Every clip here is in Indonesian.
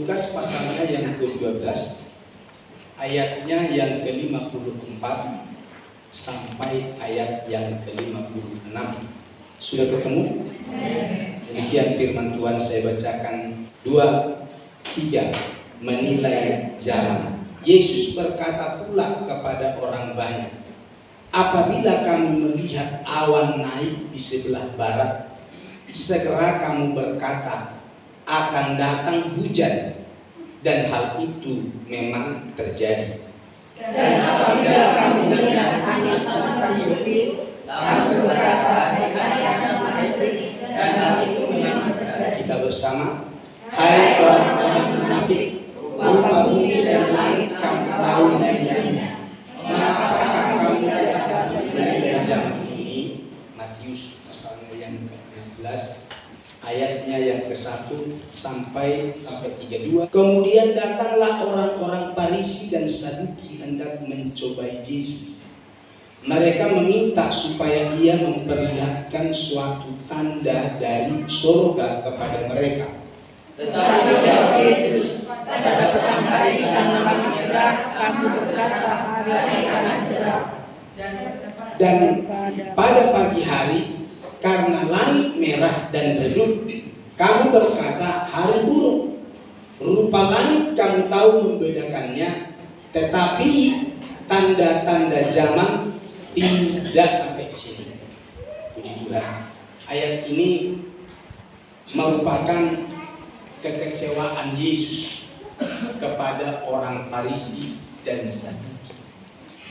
Lukas pasalnya yang ke-12, ayatnya yang ke-54 sampai ayat yang ke-56. Sudah ketemu? Demikian firman Tuhan, saya bacakan 2, 3. Menilai zaman. Yesus berkata pula kepada orang banyak, apabila kamu melihat awan naik di sebelah barat, segera kamu berkata, akan datang hujan, dan hal itu memang terjadi. Dan apabila kamu melihat angin selatan berbit, kamu berkata, akan pasti, dan hal itu memang terjadi. Kita bersama. Hai orang-orang munafik, rupa bumi dan langit kamu tahu menilainya. Mengapakah kamu tidak dapat menilai zaman ini? Matius pasalnya yang ke-16, ayatnya yang ke-1 sampai 32. Kemudian datanglah orang-orang Farisi dan Saduki hendak mencobai Yesus. Mereka meminta supaya ia memperlihatkan suatu tanda dari surga kepada mereka. Tetapi jawab Yesus, pada petang hari karena langit cerah, kamu berkata hari ini akan cerah. Dan pada pagi hari karena langit merah dan redup, kamu berkata hari buruk. Rupa langit kamu tahu membedakannya, tetapi tanda-tanda zaman tidak sampai di sini. Puji Tuhan. Ayat ini merupakan kekecewaan Yesus kepada orang Farisi dan Saduki.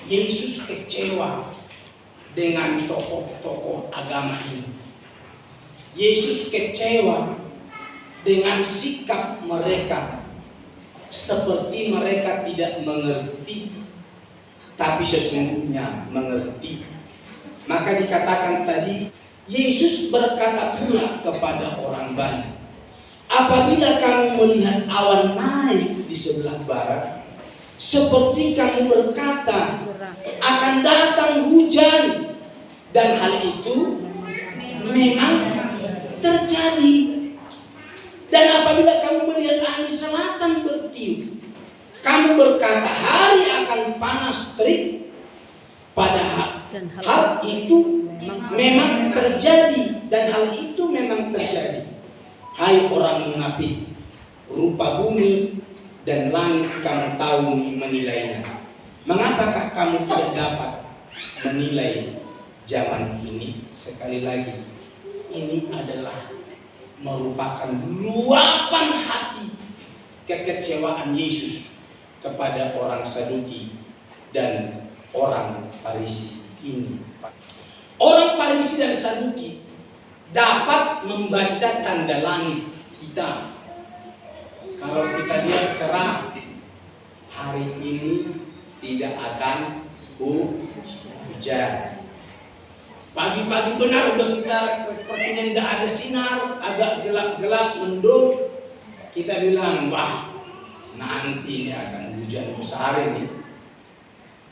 Yesus kecewa dengan tokoh-tokoh agama ini. Yesus kecewa dengan sikap mereka, seperti mereka tidak mengerti, tapi sesungguhnya mengerti. Maka dikatakan tadi, Yesus berkata pula kepada orang banyak, apabila kamu melihat awan naik di sebelah barat, seperti kamu berkata, akan datang hujan, dan hal itu memang terjadi. Dan apabila kamu melihat angin selatan bertiup, kamu berkata hari akan panas terik, padahal hal itu memang terjadi, dan hal itu memang terjadi. Hai orang munafik, rupa bumi dan langit kamu tahu menilainya. Mengapakah kamu tidak dapat menilai zaman ini? Sekali lagi, ini adalah merupakan luapan hati kekecewaan Yesus kepada orang Saduki dan orang Farisi ini. Orang Farisi dan Saduki dapat membaca tanda langit kita. Kalau kita lihat cerah, hari ini tidak akan hujan. Pagi-pagi benar udah kita sepertinya tidak ada sinar, agak gelap-gelap, mendung. Kita bilang, wah nanti ini akan hujan besar ini.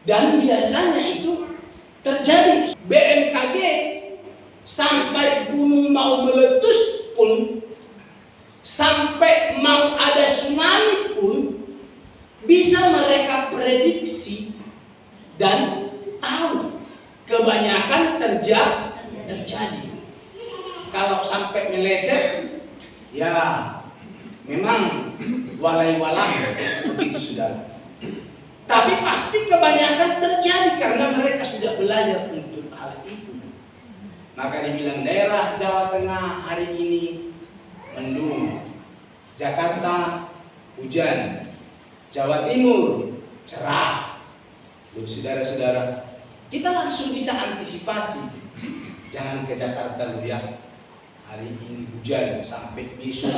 Dan biasanya itu terjadi. BMKG sampai gunung mau meletus pun, sampai mau ada tsunami pun, bisa mereka prediksi dan tahu. Kebanyakan terjadi. Kalau sampai meleset, ya memang walai-walam begitu saudara. Tapi pasti kebanyakan terjadi karena mereka sudah belajar untuk hal itu. Maka dibilang daerah Jawa Tengah hari ini mendung, Jakarta hujan, Jawa Timur cerah. Loh, saudara-saudara, kita langsung bisa antisipasi. Jangan ke Jakarta lu ya, hari ini hujan sampai besok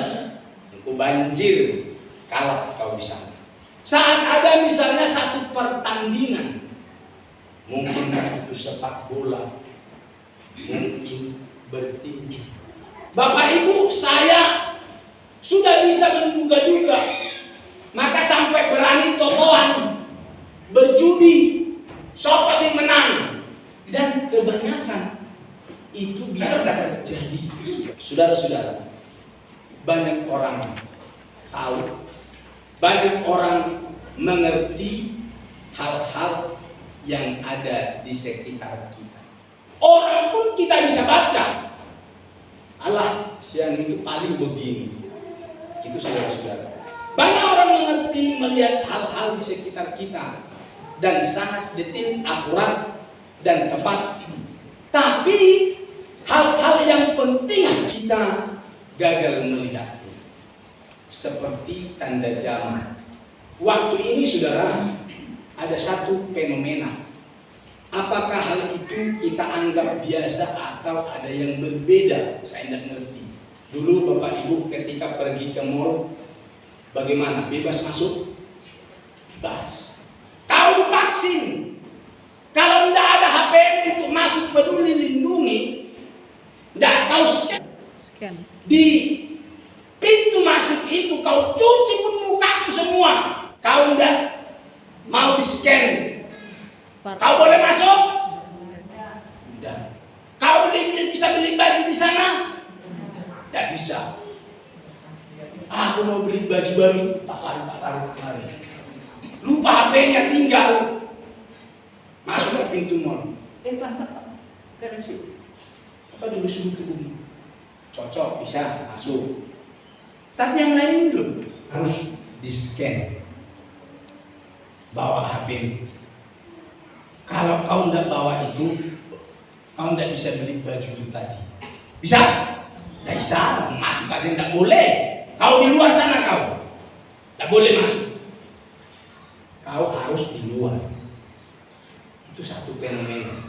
engkau banjir, kalap kau di sana. Saat ada misalnya satu pertandingan, mungkinkah itu sepak bola, mungkin bertinju. Bapak Ibu, saya sudah bisa menduga-duga, maka sampai berani totoan, berjudi, siapa sih menang, dan kebanyakan itu bisa terjadi. Saudara-saudara, banyak orang tahu banyak orang mengerti hal-hal yang ada di sekitar kita. Orang pun kita bisa baca. Allah, siang itu paling begini. Itu saudara-saudara. Banyak orang mengerti melihat hal-hal di sekitar kita dan sangat detail, akurat, dan tepat. Tapi hal-hal yang penting kita gagal melihatnya. Seperti tanda zaman. Waktu ini saudara, ada satu fenomena. Apakah hal itu kita anggap biasa atau ada yang berbeda? Saya tidak ngerti. Dulu Bapak Ibu ketika pergi ke mall, bagaimana? Bebas masuk? Bebas. Kau divaksin. Kalau tidak ada HP untuk masuk Peduli Lindungi, tidak kau Scan. di pintu masuk itu kau cuci pun mukamu semua. Kau tidak mau di scan. Kau boleh masuk? Tidak. Kau bisa beli baju di sana? Tidak bisa. Aku mau beli baju baru, tak lari. Lupa HP-nya tinggal. Masuk ke pintu mall. Pak, kalian sih. Apa dulu suruh ke bumi? Cocok, bisa masuk. Tapi yang lain belum harus di scan. Bawa HP. Kalau kau tidak bawa itu, kau tidak bisa beli baju itu tadi. Bisa? Tidak bisa. Masuk aja tidak boleh. Kau di luar sana kau. Tidak boleh masuk. Kau harus di luar. Itu satu fenomena.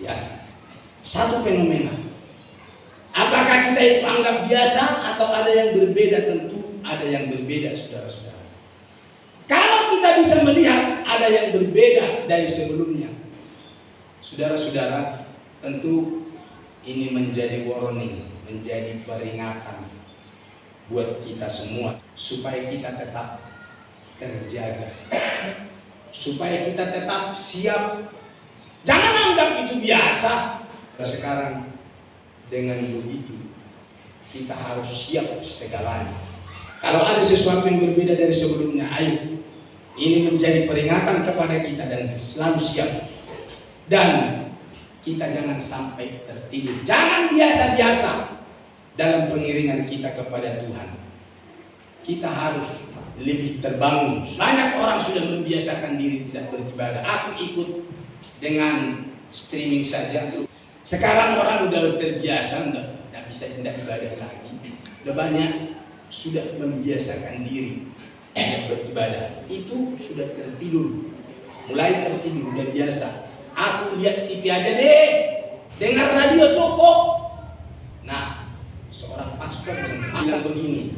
Ya. Satu fenomena. Apakah kita itu anggap biasa atau ada yang berbeda? Tentu ada yang berbeda, saudara-saudara. Kalau kita bisa melihat ada yang berbeda dari sebelumnya, saudara-saudara, tentu ini menjadi warning, menjadi peringatan buat kita semua supaya kita tetap terjaga, supaya kita tetap siap. Jangan anggap itu biasa. Sekarang dengan begitu kita harus siap segalanya. Kalau ada sesuatu yang berbeda dari sebelumnya, ayo, ini menjadi peringatan kepada kita dan selalu siap. Dan kita jangan sampai tertidur. Jangan biasa-biasa dalam pengiringan kita kepada Tuhan. Kita harus lebih terbangun. Banyak orang sudah membiasakan diri tidak beribadah. Aku ikut dengan streaming saja. Sekarang orang udah terbiasa, tidak bisa tidak ibadah lagi. Udah banyak sudah membiasakan diri tidak beribadah. Itu sudah tertidur, mulai tertidur, udah biasa. Aku lihat TV aja deh, dengar radio cukup. Nah, seorang pastor bilang begini,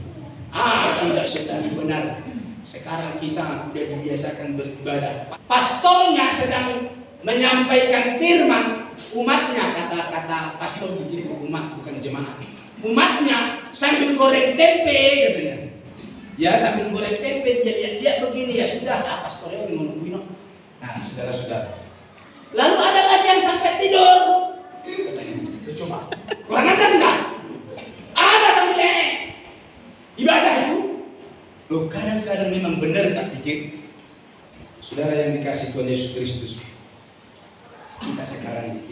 aku tidak setuju benar. Sekarang kita udah dibiasakan beribadah. Pastornya sedang menyampaikan firman, umatnya, kata-kata pastor begitu, umat bukan jemaat. Umatnya sambil goreng tempe katanya. Ya sambil goreng tempe dia begini, ya sudah, pastornya nungguin. Nah, saudara-saudara. Lalu ada lagi yang sampai tidur. Katanya, coba. Kurang ajar enggak? Ada sambil ibadah itu. Loh, kadang-kadang memang benar tak pikir. Saudara yang dikasih Tuhan Yesus Kristus, kita sekarang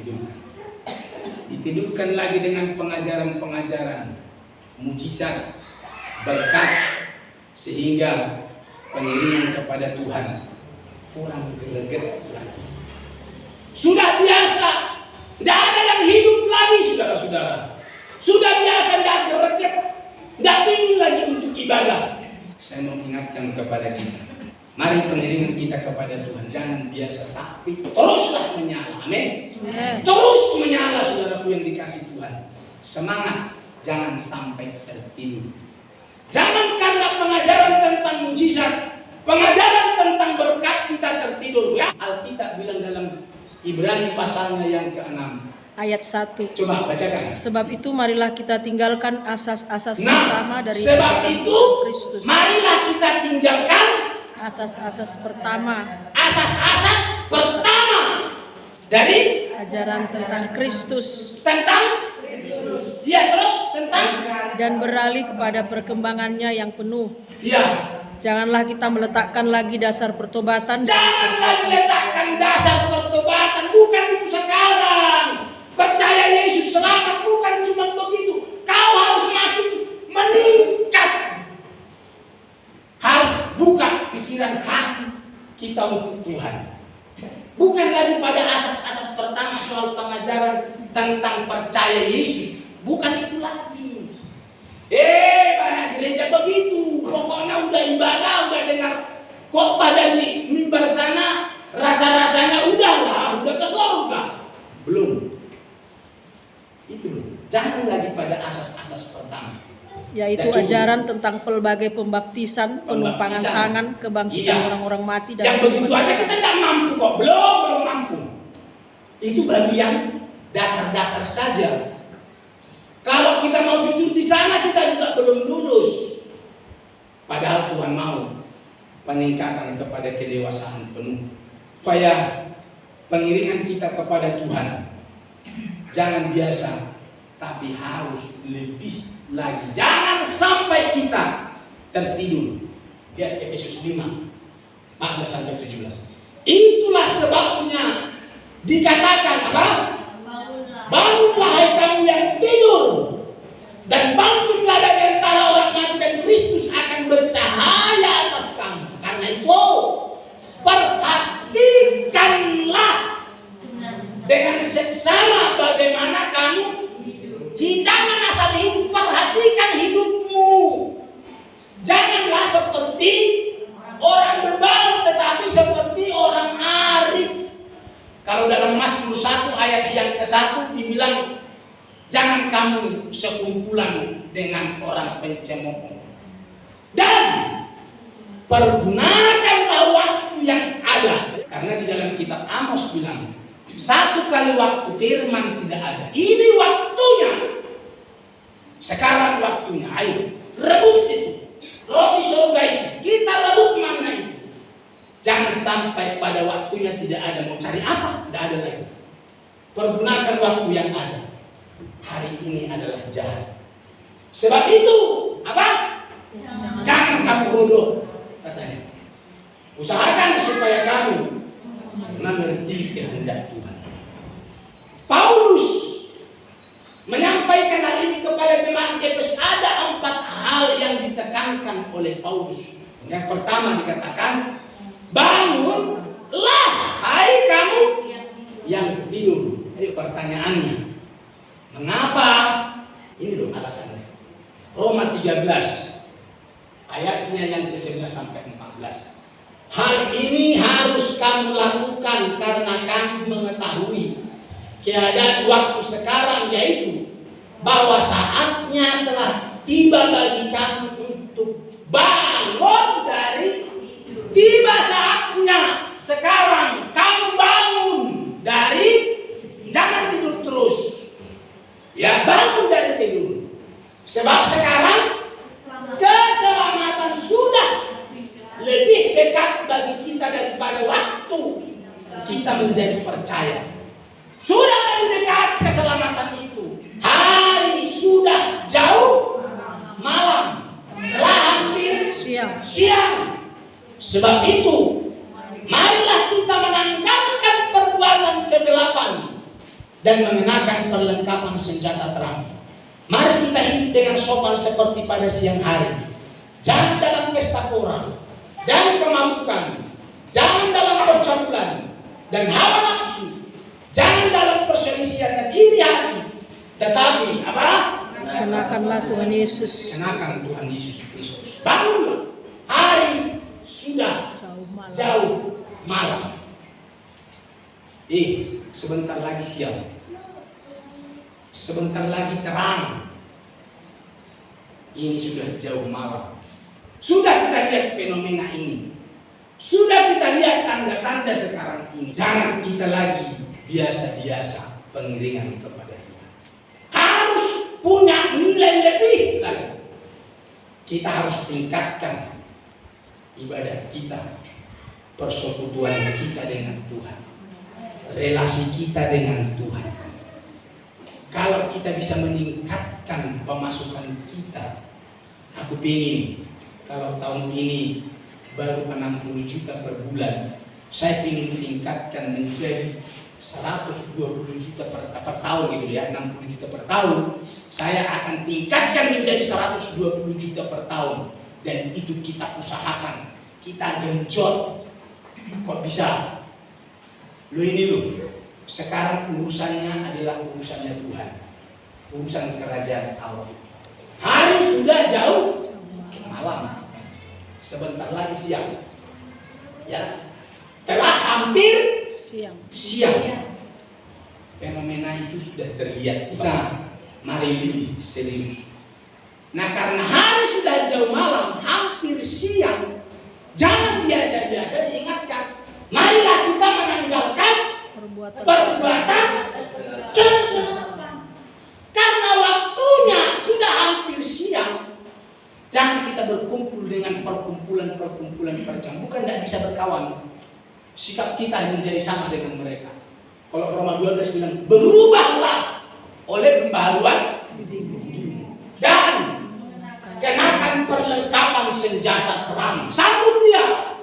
ditidurkan lagi dengan pengajaran-pengajaran mujizat, berkat, sehingga pengiringan kepada Tuhan kurang greget lagi. Sudah biasa, tidak ada yang hidup lagi, saudara-saudara. Sudah biasa, tidak greget, tidak ingin lagi untuk ibadah. Saya mau ingatkan kepada kita, mari pengiringan kita kepada Tuhan jangan biasa, tapi teruslah menyala. Amin. Terus menyala, saudaraku yang dikasih Tuhan. Semangat, jangan sampai tertidur. Jangan karena pengajaran tentang mujizat, pengajaran tentang berkat kita tertidur. Ya, Alkitab bilang dalam Ibrani pasalnya yang ke-6 ayat 1. Coba bacakan. Sebab itu marilah kita tinggalkan asas-asas Nah, pertama dari sebab itu Kristus. marilah kita tinggalkan Asas-asas pertama asas-asas pertama dari ajaran tentang Kristus tentang ya terus tentang dan beralih kepada perkembangannya yang penuh. ya Janganlah kita meletakkan lagi dasar pertobatan. Jangan lagi letakkan dasar pertobatan. Bukan itu sekarang. Percaya Yesus selamat bukan cuma begitu. Kau harus makin meningkat. Harus buka pikiran hati kita untuk Tuhan. Bukan lagi pada asas-asas pertama soal pengajaran tentang percaya Yesus. Bukan itu lagi. Banyak gereja begitu. Pokoknya udah ibadah, udah dengar khotbah dari mimbar sana, rasa-rasanya udahlah, udah ke surga. Belum. Itu belum. Jangan lagi pada asas-asas pertama. Yaitu ajaran tentang pelbagai pembaptisan, penumpangan tangan, kebangkitan orang-orang mati, dan yang begitu aja kita tidak mampu kok. Belum mampu. Itu baru yang dasar-dasar saja. Kalau kita mau jujur di sana kita juga belum lulus. Padahal Tuhan mau peningkatan kepada kedewasaan penuh. Supaya pengiringan kita kepada Tuhan jangan biasa, tapi harus lebih lagi. Jangan sampai kita tertidur. Lihat Efesus 5 14-17. Itulah sebabnya dikatakan apa? Bangunlah hai kamu yang tidur, dan bangkitlah dari antara orang mati, dan Kristus akan bercahaya atas kamu. Karena itu perhatikanlah dengan seksama bagaimana kamu jangan asal hidup. Perhatikan hidupmu. Janganlah seperti orang bebal, tetapi seperti orang arif. Kalau dalam Mazmur 1 ayat yang ke-1 dibilang, jangan kamu sekumpulan dengan orang pencemooh. Dan pergunakanlah waktu yang ada. Karena di dalam kitab Amos bilang, satu kali waktu firman tidak ada. Ini waktunya. Sekarang waktunya. Ayo, rebut itu. Roti surga itu. Kita rebut mana itu. Jangan sampai pada waktunya tidak ada. Mau cari apa? Tidak ada lagi. Pergunakan waktu yang ada. Hari ini adalah jahat. Sebab itu, apa? Jangan kamu bodoh, katanya. Usahakan supaya kamu mengerti kehendak Tuhan. Paulus menyampaikan hal ini kepada jemaat di Efesus. Ada 4 hal yang ditekankan oleh Paulus. Yang pertama dikatakan, bangunlah hai kamu yang tidur. Ini pertanyaannya, mengapa? Ini loh alasannya. Roma 13 ayatnya yang ke-11 sampai 14. Hal ini harus kamu lakukan karena kamu mengetahui keadaan waktu sekarang, yaitu bahwa saatnya telah tiba bagi kamu untuk bangun dari tiba saatnya sekarang kamu bangun dari, jangan tidur terus. Ya, bangun dari tidur. Sebab sekarang keselamatan sudah lebih dekat bagi kita daripada waktu kita menjadi percaya. Sudah lebih dekat keselamatan itu. Hari sudah jauh malam, telah hampir siang. Sebab itu, marilah kita menanggalkan perbuatan kegelapan dan mengenakan perlengkapan senjata terang. Mari kita hidup dengan sopan seperti pada siang hari. Jangan dalam pesta pora dan kemabukan, jangan dalam percampuran dan hawa nafsu, jangan dalam perselisihan dan iri hati. Tetapi apa? Kenakanlah Tuhan Yesus. Kenakan Tuhan Yesus Kristus. Bangunlah, hari sudah jauh malam. Sebentar lagi siang. Sebentar lagi terang. Ini sudah jauh malam. Sudah kita lihat fenomena ini. Sudah kita lihat tanda-tanda sekarang ini. Jangan kita lagi biasa-biasa pengiringan kepada Tuhan. Harus punya nilai lebih lagi. Kita harus tingkatkan ibadah kita, persekutuan kita dengan Tuhan, relasi kita dengan Tuhan. Kalau kita bisa meningkatkan pemasukan kita, aku ingin kalau tahun ini baru 60 juta per bulan, saya ingin tingkatkan menjadi 120 juta per tahun gitu ya, 60 juta per tahun. Saya akan tingkatkan menjadi 120 juta per tahun. Dan itu kita usahakan, kita genjot. Kok bisa? Lo ini lo, sekarang urusannya adalah urusannya Tuhan, urusan kerajaan Allah. Hari sudah jauh malam, sebentar lagi siang. Ya, telah hampir siang. Fenomena itu sudah terlihat. Nah, mari lebih serius. Nah, karena hari sudah jauh malam, hampir siang, jangan biasa-biasa diingatkan. Marilah kita menanggalkan perbuatan kegelapan. Karena waktunya sudah hampir siang. Jangan kita berkumpul dengan perkumpulan bukan tidak bisa berkawan. Sikap kita menjadi sama dengan mereka. Kalau Roma 12 bilang, berubahlah oleh pembaharuan dan kenakan perlengkapan senjata terang. Sambut dia,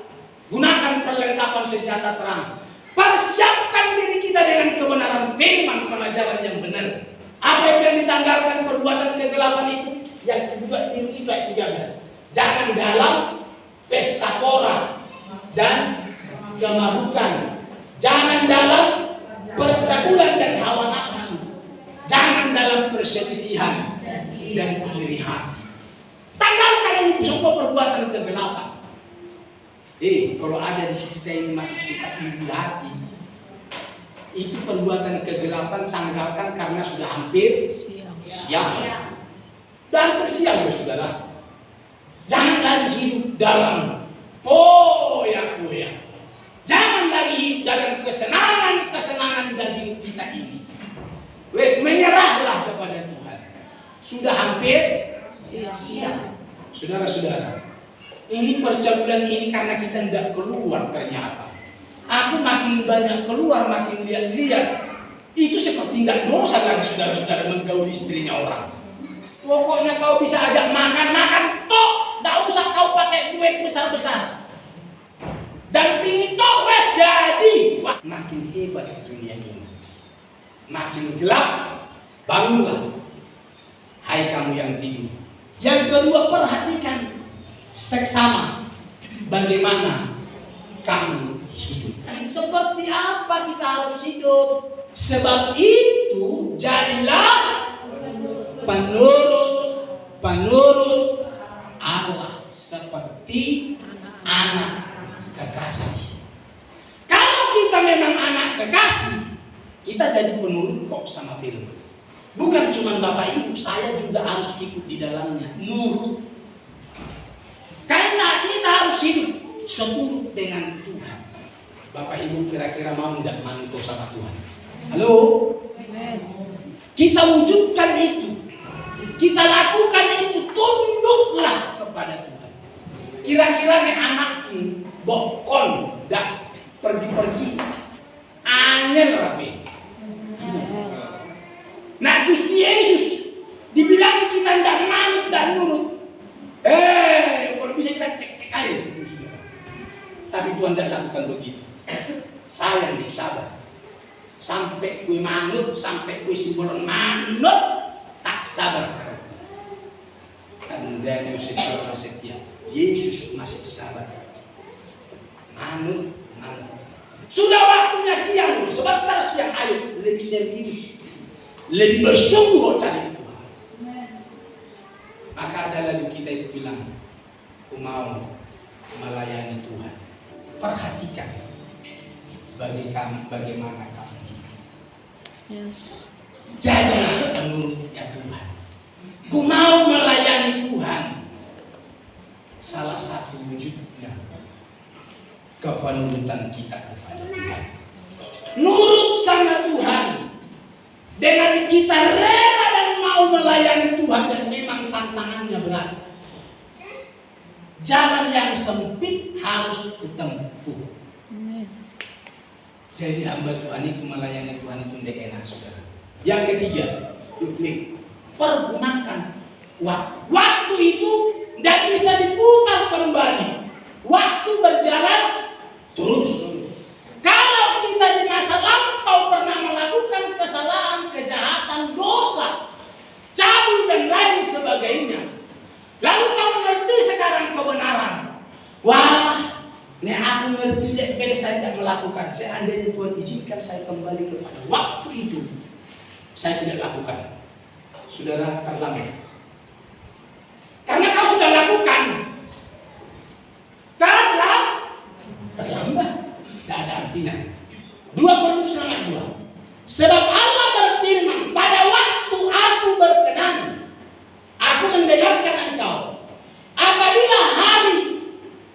gunakan perlengkapan senjata terang. Persiapkan diri kita dengan kebenaran firman, pengajaran yang benar. Apa yang ditanggalkan perbuatan kegelapan itu? Yang kedua itu ayat 13. Jangan dalam pesta pora dan kemabukan. Jangan dalam percabulan dan hawa nafsu. Jangan dalam perselisihan dan iri hati. Tanggalkan ini semua perbuatan kegelapan. Kalau ada di kita ini masih suka iri hati, itu perbuatan kegelapan, tanggalkan karena sudah hampir siang. Dan bersiang, saudara. Jangan lagi hidup dalam poya-poya. Jangan lagi hidup dalam kesenangan daging kita ini. Wes, menyerahlah kepada Tuhan. Sudah hampir siang. Saudara-saudara, ini percabulan ini karena kita tidak keluar ternyata. Aku makin banyak keluar, makin lihat-lihat. Itu seperti tidak dosa lagi saudara-saudara menggauli istrinya orang. Pokoknya kau bisa ajak makan tok. Tidak usah kau pakai duit besar-besar. Dan pintu wes jadi. Wah, makin hebat dunia ini. Makin gelap, bangunlah. Hai kamu yang tidur. Yang kedua, perhatikan seksama. Bagaimana kamu hidup. Seperti apa kita harus hidup. Sebab itu jadilah penurut Allah seperti anak kekasih. Kalau kita memang anak kekasih, kita jadi penurut kok sama firman. Bukan cuma Bapak Ibu, saya juga harus ikut di dalamnya, nurut. Karena kita harus hidup seturut dengan Tuhan. Bapak Ibu kira-kira mau tidak manut sama Tuhan? Halo? Kita wujudkan itu. Kita lakukan itu, tunduklah kepada Tuhan. Kira-kira nih anak ini bokon, dak pergi-pergi, angel rapi. Nah, Gusti Yesus dibilang kita tidak manut dan nurut. Kalau bisa kita cek aja, tapi Tuhan tidak lakukan begitu. Saya yang sabar. Sampai gue manut, sampai gue simbolon manut, tak sabar. Anda setia setia. Yesus masih sabar. Manut. Sudah waktunya siang, sebentar siang, ayo lebih serius, lebih bersungguh cari Tuhan. Maka ada lalu kita itu bilang, aku mau melayani Tuhan. Perhatikan bagaimana kamu. Yes. Jadi menurutnya Tuhan. Ku mau melayani Tuhan. Salah satu wujudnya kepenurutan kita kepada Tuhan. Nurut sama Tuhan. Dengan kita rela dan mau melayani Tuhan, dan memang tantangannya berat. Jalan yang sempit harus ditempuh. Jadi hamba Tuhan itu melayani Tuhan itu tidak enak, saudara. Yang ketiga, pergunakan waktu itu tidak bisa diputar kembali, waktu berjalan terus. Kalau kita di masa lampau pernah melakukan kesalahan, kejahatan, dosa, cabul dan lain sebagainya, lalu kau ngerti sekarang kebenaran. Wah, ini aku ngerti deh, ben saya tidak melakukan. Seandainya Tuhan izinkan saya kembali kepada waktu itu, saya tidak lakukan. Saudara, terlambat. Karena kau sudah lakukan, terlambat. Tidak ada artinya. 2 Korintus 2. Sebab Allah berfirman, pada waktu aku berkenan, aku mendengarkan engkau. Apabila hari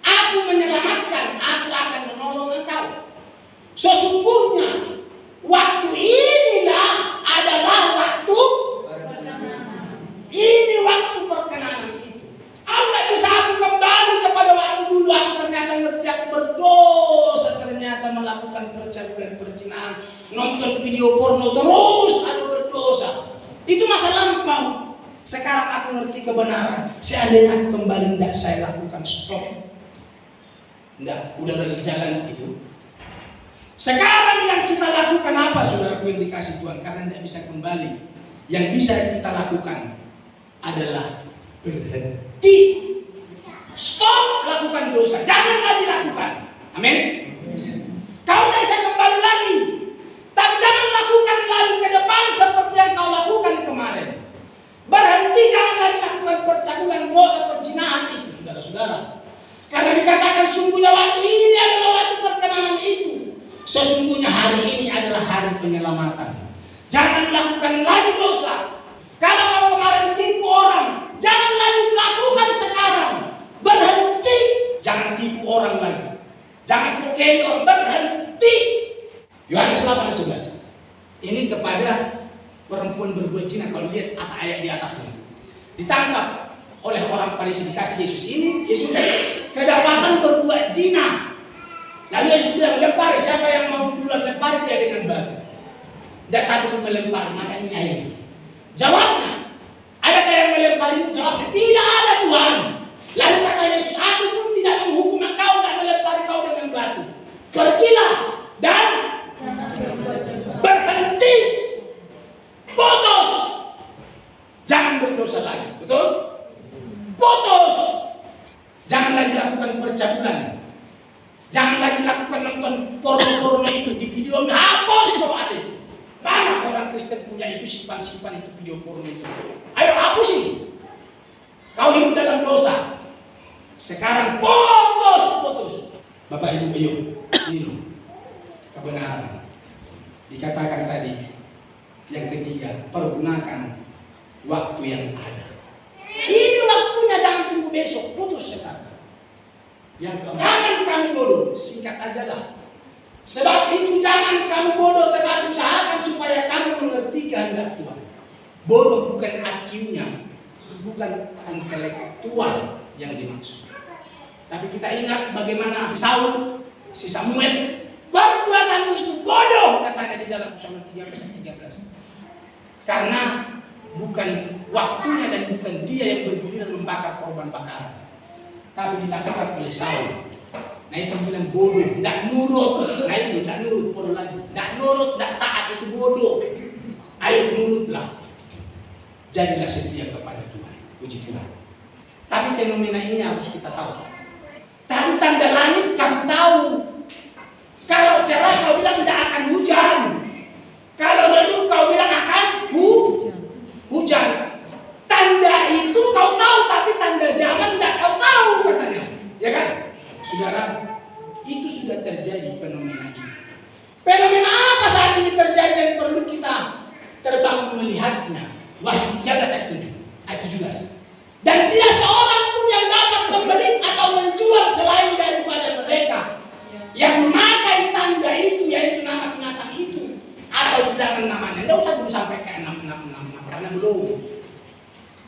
aku menyelamatkan, aku akan menolong engkau. Sesungguhnya waktu inilah adalah waktu ini, waktu perkenanan itu. Aku tidak bisa aku kembali kepada waktu dulu. Aku ternyata ngerti aku berdosa, ternyata melakukan percabulan, perzinahan, nonton video porno terus aku berdosa. Itu masa lampau. Sekarang aku ngerti kebenaran. Seandainya aku kembali, tidak saya lakukan, stop. Tidak, udah berjalan itu. Sekarang yang kita lakukan apa, saudaraku yang dikasih Tuhan? Karena tidak bisa kembali. Yang bisa kita lakukan adalah berhenti. Stop lakukan dosa. Jangan lagi lakukan. Amin. Kau tidak bisa kembali lagi. Tapi jangan lakukan lagi ke depan seperti yang kau lakukan kemarin. Berhenti, jangan lagi lakukan percabulan, dosa, perzinahan itu, saudara-saudara. Karena dikatakan sungguhnya waktu ini adalah waktu perkenanan itu. Sesungguhnya hari ini adalah hari penyelamatan. Jangan lakukan lagi dosa. Kalau kau kemarin tipu orang, jangan lagi lakukan sekarang. Berhenti, jangan tipu orang lagi. Jangan pukuli orang, berhenti. Yohanes 8:11. Ini kepada perempuan berbuat zina. Kalau lihat ayat di atasnya, ditangkap oleh orang Farisi, dikasih Yesus ini. Yesus kedapatan berbuat zina. Lalu Yesus bilang, lempari, siapa yang mau duluan lempari dia dengan batu. Tidak satu pun melempari, maka ini airnya. Jawabnya, adakah yang melempari? Jawabnya, tidak ada Tuhan. Lalu kata Yesus, aku pun tidak menghukum engkau, tidak melempari kau dengan batu. Pergilah dan berhenti, putus, jangan berdosa lagi. Betul? Putus, jangan lagi lakukan percabulan. Jangan lagi lakukan nonton porno-porno itu di video, hapus kalau ada itu. Mana orang Kristen punya itu, simpan-simpan itu video porno itu. Ayo hapusin. Kau hidup dalam dosa. Sekarang putus. Bapak Ibu, ayo. Ini loh kebenaran. Dikatakan tadi, yang ketiga, pergunakan waktu yang ada. Ini waktunya, jangan tunggu besok, putus sekarang. Jangan kamu bodoh, singkat aja lah. Sebab itu jangan kamu bodoh, tetapi usahakan supaya kamu mengerti kehendak Tuhan. Bodoh bukan IQ-nya, bukan intelektual yang dimaksud. Tapi kita ingat bagaimana Saul, si Samuel, perbuatanmu itu bodoh, katanya di dalam Samuel 13. Karena bukan waktunya dan bukan dia yang bergiliran membakar korban bakaran, tapi dilakukan oleh Saul. Nah itu bilang bodoh, tidak nurut. Nah itu tidak nurut, bodoh lagi. Tidak nurut, tidak taat, itu bodoh. Ayo nurutlah. Jadilah setia kepada Tuhan. Puji Tuhan. Tapi fenomena ini harus kita tahu. Tadi tanda langit kamu tahu. Kalau cerah kau bilang tidak akan hujan. Kalau redup kau bilang akan hujan. Tanda itu kau tahu, tapi tanda zaman tidak kau tahu katanya. Ya kan? Saudara, itu sudah terjadi fenomena ini. Fenomena apa saat ini terjadi dan perlu kita terbangun melihatnya? Wahyu 13 ayat 17. Dan tidak seorang pun yang dapat membeli atau menjual selain daripada mereka yang memakai tanda itu, yaitu nama binatang itu atau bilangan namanya. Tidak usah dulu sampai ke 666 karena belum.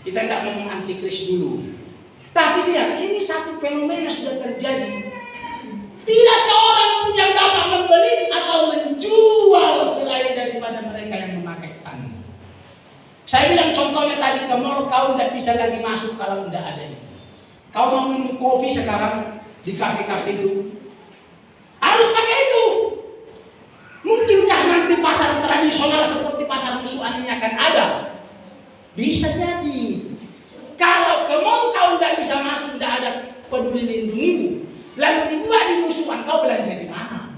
Kita tidak ngomong antikris dulu. Tapi lihat, ini satu fenomena sudah terjadi. Tidak seorang pun yang dapat membeli atau menjual selain daripada mereka yang memakai tanda. Saya bilang contohnya tadi ke mall, kau tidak bisa lagi masuk kalau tidak ada itu. Kau mau minum kopi sekarang di kafe-kafe itu, harus pakai itu. Mungkinkah nanti pasar tradisional seperti pasar musuhan ini akan ada? Bisa jadi. Kalau ke mall kau tidak bisa masuk, tidak ada peduli lindungimu, lalu dibuat di musuhan, kau belanja di mana?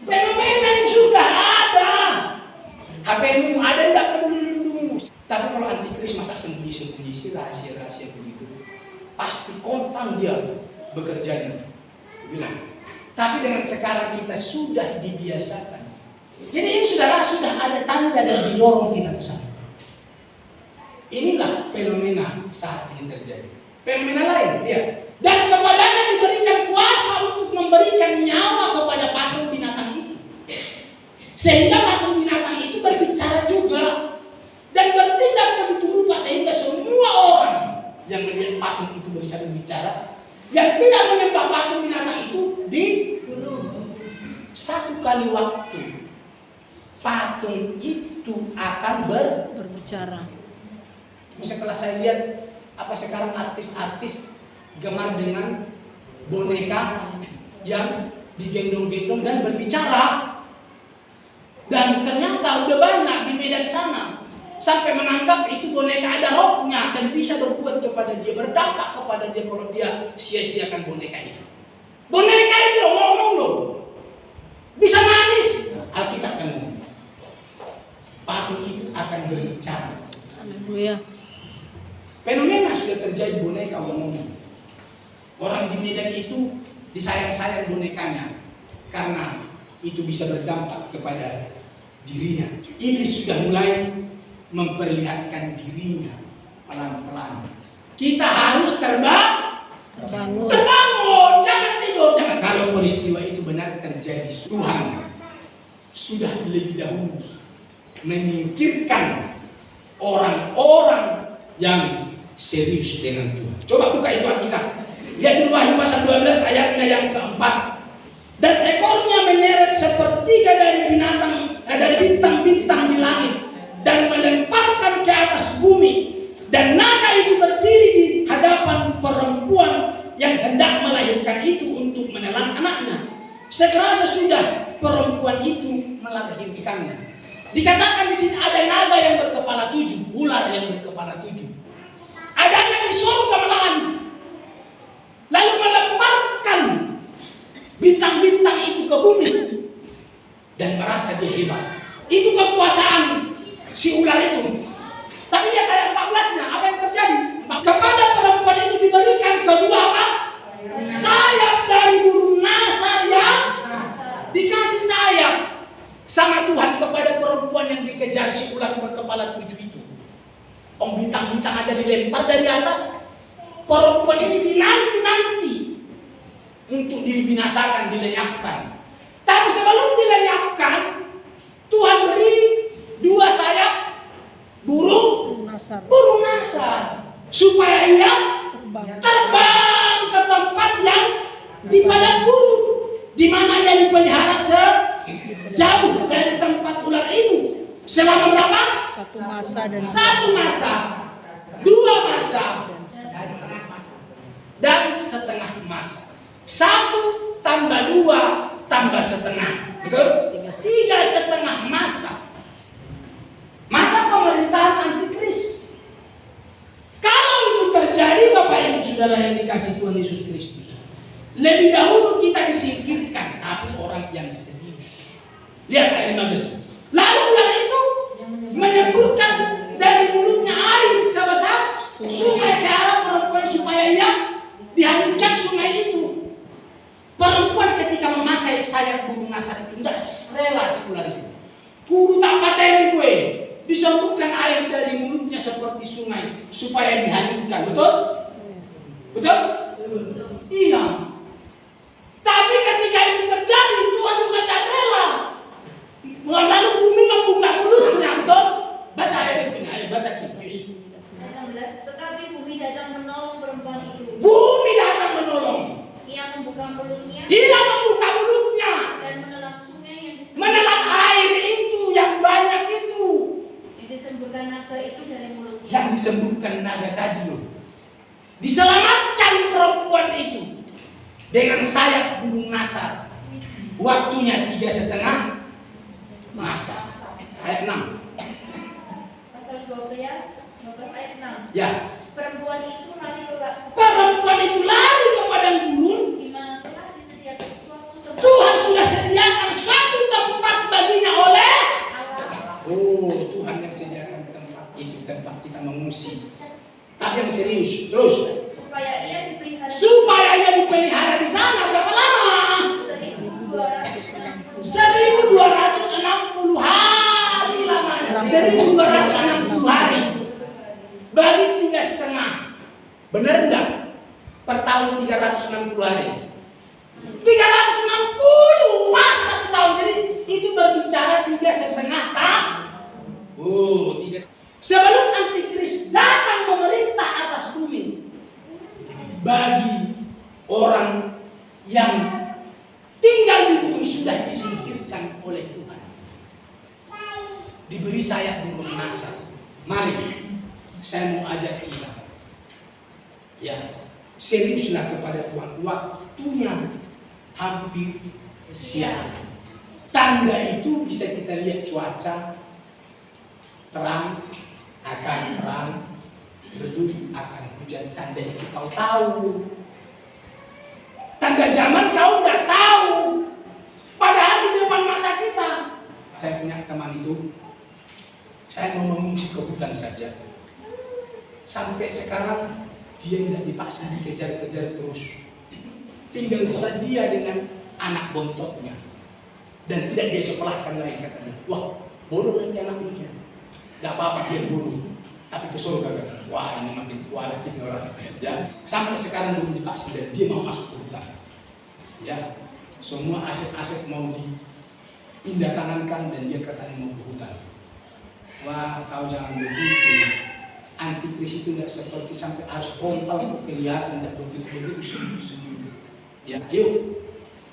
Fenomena yang sudah ada. HP-mu ada, tidak peduli lindungimu. Tapi kalau antikris masa sembunyi-sembunyi sih, rahasia-rahasia begitu, pasti kontan dia bekerjanya. Bilang. Tapi dengan sekarang kita sudah dibiasakan. Jadi ini sudah ada tanda dan didorong kita ke sana. Inilah fenomena saat ini terjadi. Fenomena lain, ya. Dan kepadanya diberikan kuasa untuk memberikan nyawa kepada patung binatang itu. Sehingga patung binatang itu berbicara juga dan bertindak begitu rupa sehingga semua orang yang melihat patung itu bisa berbicara, yang tidak menyembah patung binatang itu dibunuh. Satu kali waktu patung itu akan berbicara. Setelah saya lihat apa sekarang artis-artis gemar dengan boneka yang digendong-gendong dan berbicara. Dan ternyata udah banyak di Medan sana sampai menganggap itu boneka ada rohnya dan bisa berbuat kepada dia, berdampak kepada dia kalau dia sia-siakan boneka itu. Boneka ini loh ngomong loh, bisa nangis. Alkitab kan ngomong, patung itu akan berbicara. Haleluya. Fenomena sudah terjadi, boneka udah ngomong. Orang di Medan itu disayang-sayang bonekanya karena itu bisa berdampak kepada dirinya. Iblis sudah mulai memperlihatkan dirinya pelan-pelan. Kita harus terbangun, jangan tidur, jangan. Kalau peristiwa itu benar terjadi, Tuhan sudah lebih dahulu menyingkirkan orang-orang yang serius dengan Tuhan. Coba buka itu Alkitab. Lihat dulu Wahyu pasal 12 ayatnya yang keempat. Dan ekornya menyeret sepertiga dari bintang-bintang di langit dan melemparkan ke atas bumi. Dan naga itu berdiri di hadapan perempuan yang hendak melahirkan itu untuk menelan anaknya. Segera sesudah perempuan itu melahirkannya. Dikatakan di sini ada naga yang berkepala 7, ular yang berkepala 7. Adanya di surga malahan. Lalu melemparkan bintang-bintang itu ke bumi dan merasa dia hebat. Itu kekuasaan si ular itu. Tapi lihat ayat 14-nya, apa yang terjadi? Kepada perempuan itu diberikan kedua apa? Sayap dari burung nasar yang dikasih sayap sama Tuhan kepada perempuan yang dikejar si ular berkepala 7 itu. Om bintang-bintang aja dilempar dari atas. Perempuan ini dinanti-nanti untuk dibinasakan, dilenyapkan. Tapi sebelum dilenyapkan, Tuhan beri 2 sayap burung nasar supaya ia terbang ke tempat yang di padang gurun, di mana ia dipelihara sejauh dari tempat ular itu. Selama berapa? 1 masa dan 1 masa, 2 masa, dan setengah masa. 1 tambah 2 tambah setengah, betul? 3,5 masa. Masa pemerintahan antikris. Kalau itu terjadi, Bapak Ibu Saudara yang dikasih Tuhan Yesus Kristus, lebih dahulu kita disingkirkan, tapi orang yang serius. Lihat ayat 15. Lalu ular itu menyemburkan dari mulutnya air sebesar sungai ke arah perempuan supaya ia dihanyutkan sungai itu. Perempuan ketika memakai sayap burung nasar itu tidak rela si ular itu. Kudu tak pateni gue. Disemburkan air dari mulutnya seperti sungai supaya dihanyutkan. Betul? Betul? Iya. Tapi ketika itu terjadi, Tuhan juga tidak rela. Lalu bumi membuka mulutnya, betul? Baca ayat berikutnya, ayo baca Kius. 16. Tetapi bumi datang menolong perempuan itu. Bumi datang menolong. Ia membuka mulutnya Dia membuka mulutnya, dan menelan sungai yang menelan air itu yang banyak itu, yang disemburkan naga itu dari mulutnya. yang disembuhkan naga tadi loh. Diselamatkan cari perempuan itu dengan sayap burung nasar. Waktunya 3,5 masa. Ayat 6. Pasal 12 ayat 6. Ya. Perempuan itu lari ke padang gurun. di mana telah disediakan suatu tempat Tuhan sudah sediakan suatu tempat baginya oleh Allah. Oh, Tuhan yang sediakan tempat itu, tempat kita mengungsi. Tapi yang serius, terus supaya ia dipelihara di sana berapa lama? 1260 hari lamanya. 1260 hari. Bagi 3,5. Benar enggak? Per tahun 360 hari. 360 pas 1 tahun. Jadi itu berbicara 3,5 tahun. Oh, 3. Sebelum antikris datang memerintah atas bumi, bagi orang yang tinggal di bumi sudah disingkirkan oleh Tuhan, diberi sayap burung nasar. Mari, saya mau ajak kita, ya, seriuslah kepada Tuhan. Waktunya hampir siang. Tanda itu bisa kita lihat cuaca terang akan terang, redup akan hujan. Tanda itu kau tahu. Tanda zaman kau nggak tahu. Padahal di depan mata kita. Saya punya teman itu, saya mau mengungsi ke hutan saja. Sampai sekarang dia tidak dipaksa dikejar-kejar terus. Tinggal dia dengan anak bontotnya. Dan tidak dia sekolahkan lagi katanya. Wah, bodoh nanti anakmu. Gak apa-apa biar bodoh, tapi ke surga katanya. Wah, ini makin kualat ini orang. Ya, sampai sekarang belum dipaksa dan dia mau masuk ke hutan. Ya, semua aset-aset mau dipindah tangankan dan dia katanya mau ke hutan. Wah, kau jangan begitu. Antikris itu tidak seperti sampai harus frontal kelihatan, tidak begitu sendiri. Ya, ayo,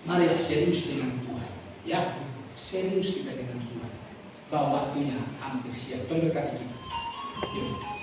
marilah serius dengan Tuhan. Ya, serius kita dengan Tuhan. Bahwa waktunya hampir siap. Tunggu kata kita. Yuk.